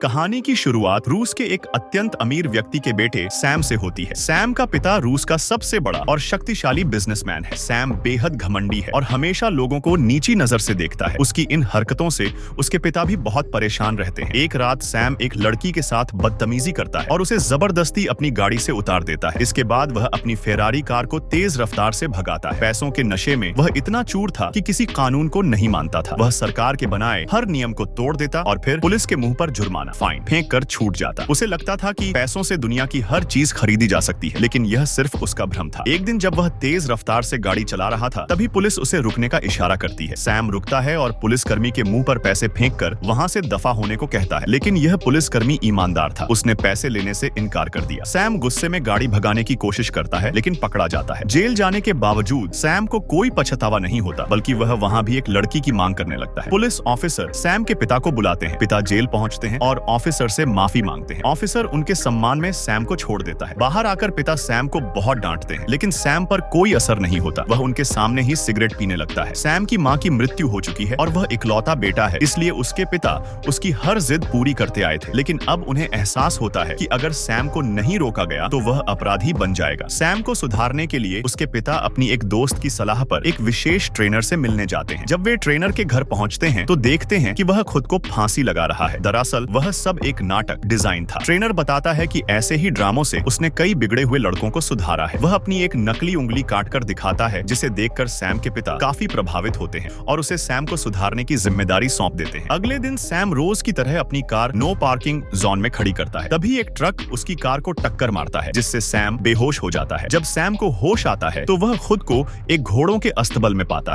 कहानी की शुरुआत रूस के एक अत्यंत अमीर व्यक्ति के बेटे सैम से होती है। सैम का पिता रूस का सबसे बड़ा और शक्तिशाली बिजनेसमैन है। सैम बेहद घमंडी है और हमेशा लोगों को नीची नजर से देखता है। उसकी इन हरकतों से उसके पिता भी बहुत परेशान रहते हैं। एक रात सैम एक लड़की के साथ बदतमीजी करता है और उसे जबरदस्ती अपनी गाड़ी से उतार देता है। इसके बाद वह अपनी फेरारी कार को तेज रफ्तार से भगाता है। पैसों के नशे में वह इतना चूर था कि किसी कानून को नहीं मानता था। वह सरकार के बनाए हर नियम को तोड़ देता और फिर पुलिस के मुंह पर जुर्माना फाइन फेंक कर छूट जाता। उसे लगता था कि पैसों से दुनिया की हर चीज खरीदी जा सकती है, लेकिन यह सिर्फ उसका भ्रम था। एक दिन जब वह तेज रफ्तार से गाड़ी चला रहा था, तभी पुलिस उसे रुकने का इशारा करती है। सैम रुकता है और पुलिसकर्मी के मुंह पर पैसे फेंक कर वहां से दफा होने को कहता है, लेकिन यह पुलिसकर्मी ईमानदार था। उसने पैसे लेने से इनकार कर दिया। सैम गुस्से में गाड़ी भगाने की कोशिश करता है, लेकिन पकड़ा जाता है। जेल जाने के बावजूद सैम को कोई पछतावा नहीं होता, बल्कि वह वहां भी एक लड़की की मांग करने लगता है। पुलिस ऑफिसर सैम के पिता को बुलाते हैं। पिता जेल पहुंचते हैं और ऑफिसर से माफी मांगते हैं। ऑफिसर उनके सम्मान में सैम को छोड़ देता है। बाहर आकर पिता सैम को बहुत डांटते हैं, लेकिन सैम पर कोई असर नहीं होता। वह उनके सामने ही सिगरेट पीने लगता है। सैम की मां की मृत्यु हो चुकी है और वह इकलौता बेटा है, इसलिए उसके पिता उसकी हर जिद पूरी करते आए थे। लेकिन अब उन्हें एहसास होता है कि अगर सैम को नहीं रोका गया तो वह अपराधी बन जाएगा। सैम को सुधारने के लिए उसके पिता अपनी एक दोस्त की सलाह पर एक विशेष ट्रेनर से मिलने जाते हैं। जब वे ट्रेनर के घर पहुंचते हैं तो देखते हैं कि वह खुद को फांसी लगा रहा है। दरअसल वह सब एक नाटक डिजाइन था। ट्रेनर बताता है कि ऐसे ही ड्रामों से उसने कई बिगड़े हुए लड़कों को सुधारा है। वह अपनी एक नकली उंगली काटकर दिखाता है, जिसे देखकर सैम के पिता काफी प्रभावित होते हैं और उसे सैम को सुधारने की जिम्मेदारी सौंप देते हैं। अगले दिन सैम रोज की तरह अपनी कार नो पार्किंग जोन में खड़ी करता है। तभी एक ट्रक उसकी कार को टक्कर मारता है, जिससे सैम बेहोश हो जाता है। जब सैम को होश आता है तो वह खुद को एक घोड़ों के अस्तबल में पाता है।